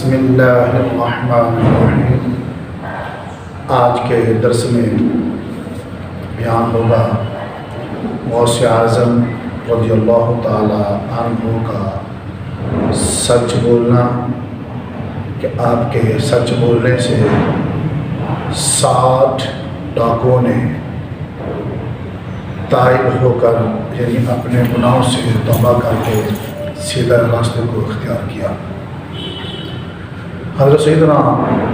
بسم اللہ الرحمن الرحیم۔ آج کے درس میں بیان ہوگا غوث اعظم رضی اللہ تعالی عنہ کا سچ بولنا، کہ آپ کے سچ بولنے سے 60 ڈاکوؤں نے تائب ہو کر یعنی اپنے گناہوں سے توبہ کر کے سیدھا راستے کو اختیار کیا۔ حضرت سیدنا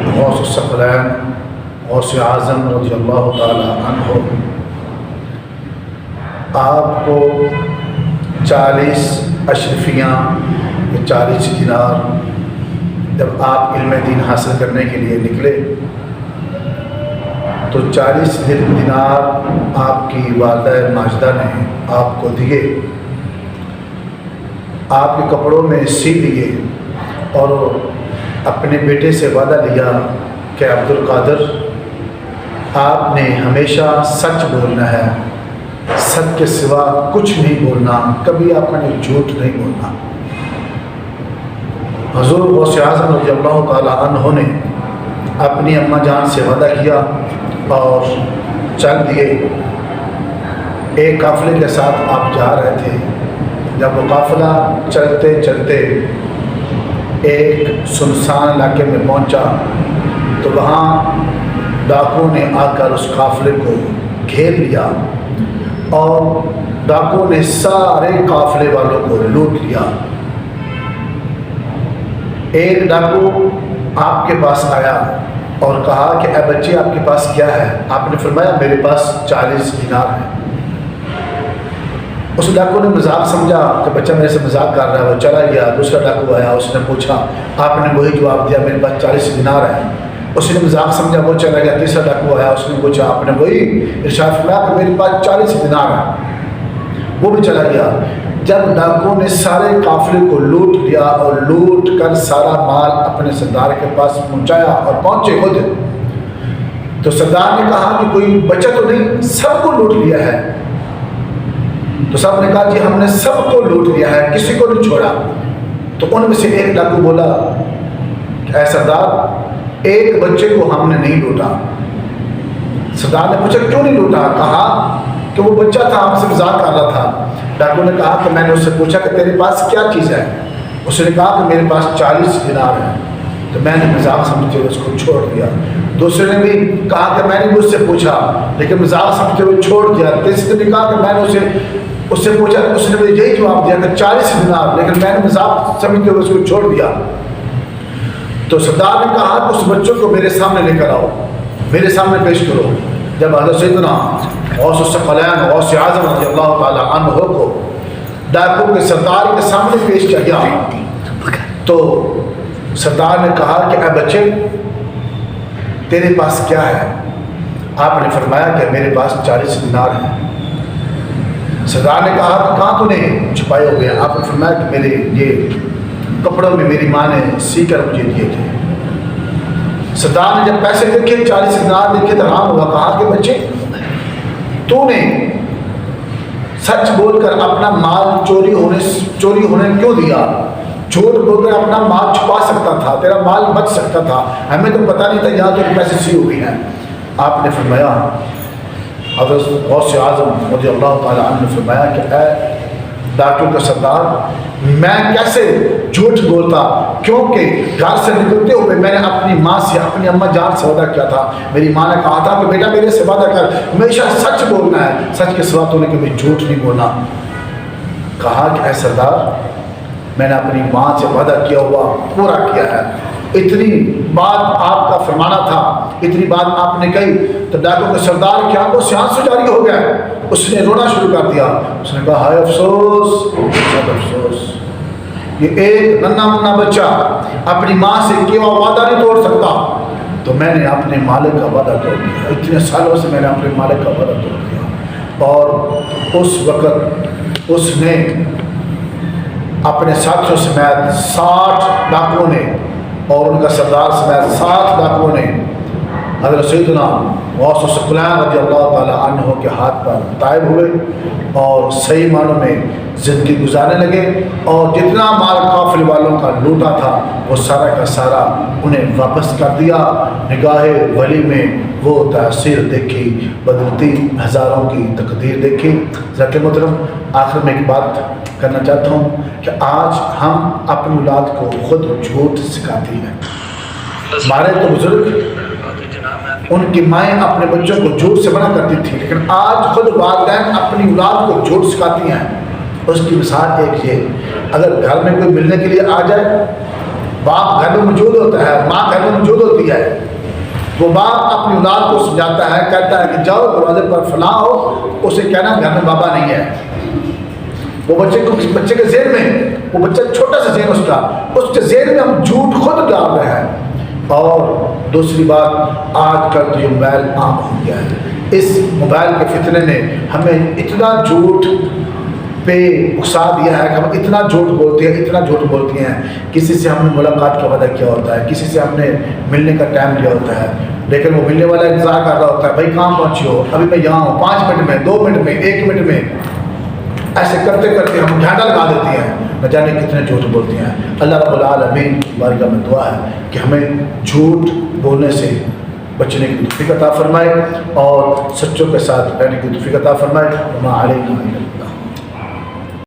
غوث الثقلین غوث اعظم رضی اللہ تعالی عنہ آپ کو 40 اشرفیاں 40 دینار جب آپ علم دین حاصل کرنے کے لیے نکلے تو 40 دینار آپ کی والدہ ماجدہ نے آپ کو دیے، آپ کے کپڑوں میں سی دیے اور اپنے بیٹے سے وعدہ لیا کہ عبد القادر آپ نے ہمیشہ سچ بولنا ہے، سچ کے سوا کچھ نہیں بولنا، کبھی آپ نے جھوٹ نہیں بولنا۔ حضور غوث اعظم رضی اللہ تعالی عنہ نے اپنی اماں جان سے وعدہ کیا اور چل دیے۔ ایک قافلے کے ساتھ آپ جا رہے تھے، جب وہ قافلہ چلتے چلتے ایک سنسان علاقے میں پہنچا تو وہاں ڈاکوؤں نے آ کر اس قافلے کو گھیر لیا اور ڈاکوؤں نے سارے قافلے والوں کو لوٹ لیا۔ ایک ڈاکو آپ کے پاس آیا اور کہا کہ اے بچے آپ کے پاس کیا ہے؟ آپ نے فرمایا میرے پاس 40 دینار ہے۔ اس ڈاکو نے مذاق سمجھا کہ بچہ میرے سے مذاق کر رہا ہے، وہ چلا گیا۔ دوسرا ڈاکو آیا، اس نے پوچھا، آپ نے وہی جواب دیا میرے پاس 40 دینار ہے۔ اس نے مذاق سمجھا، وہ چلا گیا۔ تیسرا ڈاکو آیا، اس نے پوچھا، آپ نے وہی ارشاد فرمایا کہ میرے پاس 40 دینار ہے، وہ بھی چلا گیا۔ جب ڈاکو نے سارے قافلے کو لوٹ لیا اور لوٹ کر سارا مال اپنے سردار کے پاس پہنچایا اور پہنچے خود، تو سردار نے کہا کہ کوئی بچہ تو نہیں، سب کو لوٹ لیا ہے؟ تو سب نے کہا جی ہم نے سب کو لوٹ لیا ہے، کسی کو نہیں چھوڑا۔ تو ان میں سے ایک ڈاکو بولا کہ اے سردار ایک بچے کو ہم نے نہیں لوٹا۔ سردار نے پوچھا کیوں نہیں لوٹا؟ کہا کہ وہ بچہ تھا، ہم سے مذاق کر رہا تھا۔ ڈاکو نے کہا کہ میں نے اس سے پوچھا کہ تیرے پاس کیا چیز ہے؟ اس نے کہا کہ میرے پاس 40 دینار ہے، تو میں نے مذاق سمجھتے ہوئے اس کو چھوڑ دیا۔ دوسرے نے بھی کہا کہ میں نے مجھ سے پوچھا لیکن مذاق سمجھتے ہوئے چھوڑ دیا۔ تیسرے نے کہا کہ میں نے اس سے پوچھا، اس نے مجھے یہی جواب دیا کہ 40 دینار، لیکن میں نے مذاق سمجھتے ہوئے اس کو چھوڑ دیا۔ تو سردار نے کہا کہ اس بچوں کو میرے سامنے لے کر آؤ، میرے سامنے پیش کرو۔ جب حضرت سیدنا غوث الثقلین غوث اعظم رضی اللہ تعالی عنہ کو ڈاکو کے سردار کے سامنے پیش کیا تو سردار نے کہا کہ اے بچے تیرے پاس کیا ہے؟ آپ نے فرمایا کہ میرے پاس 40 دینار ہیں۔ سردار نے کہا کہ کہاں تو نے چھپائے ہوئے ہیں؟ آپ نے فرمایا کہ میرے یہ کپڑوں میں میری ماں نے سی کر مجھے دیے تھے۔ سردار نے جب پیسے دیکھے 40 دینار دیکھے تو حیران ہوا، کہا کہ بچے تو نے سچ بول کر اپنا مال چوری ہونے کیوں دیا؟ جھوٹ بول کر اپنا مال چھپا سکتا تھا، تیرا مال بچ سکتا تھا، ہمیں تو پتہ نہیں تھا یہاں تو پیسے سی ہوئی ہیں۔ آپ نے فرمایا، حضرت غوث اعظم رضی اللہ تعالی عنہ نے فرمایا کہ اے ڈاکو کا سردار میں کیسے جھوٹ بولتا، کیونکہ گھر سے نکلتے ہوئے میں نے اپنی ماں سے اپنی اماں جان سے وعدہ کیا تھا۔ میری ماں نے کہا تھا کہ بیٹا میرے سے وعدہ کر، ہمیشہ سچ بولنا ہے، سچ کے سوا تو نے کبھی جھوٹ نہیں بولنا۔ کہا کہ اے سردار میں نے اپنی ماں سے وعدہ کیا ہوا پورا کیا ہے، اتنی بات آپ کا فرمانا تھا، اتنی بات آپ نے کہی۔ تو ڈاکو کے سردار کی آنکھوں سے آنسو جاری ہو گئے، اس نے رونا شروع کر دیا۔ اس نے کہا ہائے افسوس، بہت افسوس، یہ ایک ننھا منا بچہ اپنی ماں سے کیا وعدہ نہیں توڑ سکتا، تو میں نے اپنے مالک کا وعدہ توڑ دیا۔ اتنے سالوں سے میں نے اپنے مالک کا وعدہ توڑ دیا۔ اور اس وقت اس نے اپنے ساتھیوں سمیت 60 ڈاکوؤں نے اور ان کا سردار سمیت 60 ڈاکوؤں نے حضرت سیدنا غوث الثقلین رضی اللہ تعالیٰ عنہ کے ہاتھ پر طائب ہوئے اور صحیح معنوں میں زندگی گزارنے لگے، اور جتنا مال قافلے والوں کا لوٹا تھا وہ سارا کا سارا انہیں واپس کر دیا۔ نگاہ ولی میں وہ تاثیر دیکھی، بدلتی ہزاروں کی تقدیر دیکھی۔ ذاکر محترم، آخر میں ایک بات کرنا چاہتا ہوں کہ آج ہم اپنی اولاد کو خود جھوٹ سکھاتی ہیں۔ ہمارے تو بزرگ، ان کی مائیں اپنے بچوں کو جھوٹ سے منع کرتی تھی، لیکن آج خود والدین اپنی اولاد کو جھوٹ سکھاتی ہیں۔ اس کی مثال ایک یہ، اگر گھر میں کوئی ملنے کے لیے آ جائے، باپ گھر میں موجود ہوتا ہے، ماں گھر میں موجود ہوتی ہے، وہ باپ اپنی اولاد کو سمجھاتا ہے، کہتا ہے کہ جاؤ دروازے پر فلاں ہو، اسے کہنا گھر میں بابا نہیں ہے۔ وہ بچے کے ذہن میں، وہ بچہ چھوٹا سا ذہن اس کے ذہن میں ہم جھوٹ خود ڈال رہے ہیں۔ اور دوسری بات، آج کل تو یہ موبائل عام ہو گیا ہے، اس موبائل کے فتنے نے ہمیں اتنا جھوٹ پہ اکسا دیا ہے کہ ہم اتنا جھوٹ بولتی ہیں۔ کسی سے ہم نے ملاقات کا وعدہ کیا ہوتا ہے، کسی سے ہم نے ملنے کا ٹائم لیا ہوتا ہے، لیکن وہ ملنے والا انتظار کر رہا ہوتا ہے، بھائی کہاں پہنچی ہو، ابھی میں یہاں ہوں، 5 منٹ میں، 2 منٹ میں، 1 منٹ میں۔ ایسے کرتے کرتے ہم گھاٹا لگا دیتی ہیں، نہ جانے کتنے جھوٹ بولتی ہیں۔ اللہ رب العالمین کی بارگاہ میں دعا ہے کہ ہمیں جھوٹ بولنے سے بچنے کی توفیق عطا فرمائے اور سچوں کے ساتھ رہنے کی توفیق عطا فرمائے۔ وما علینا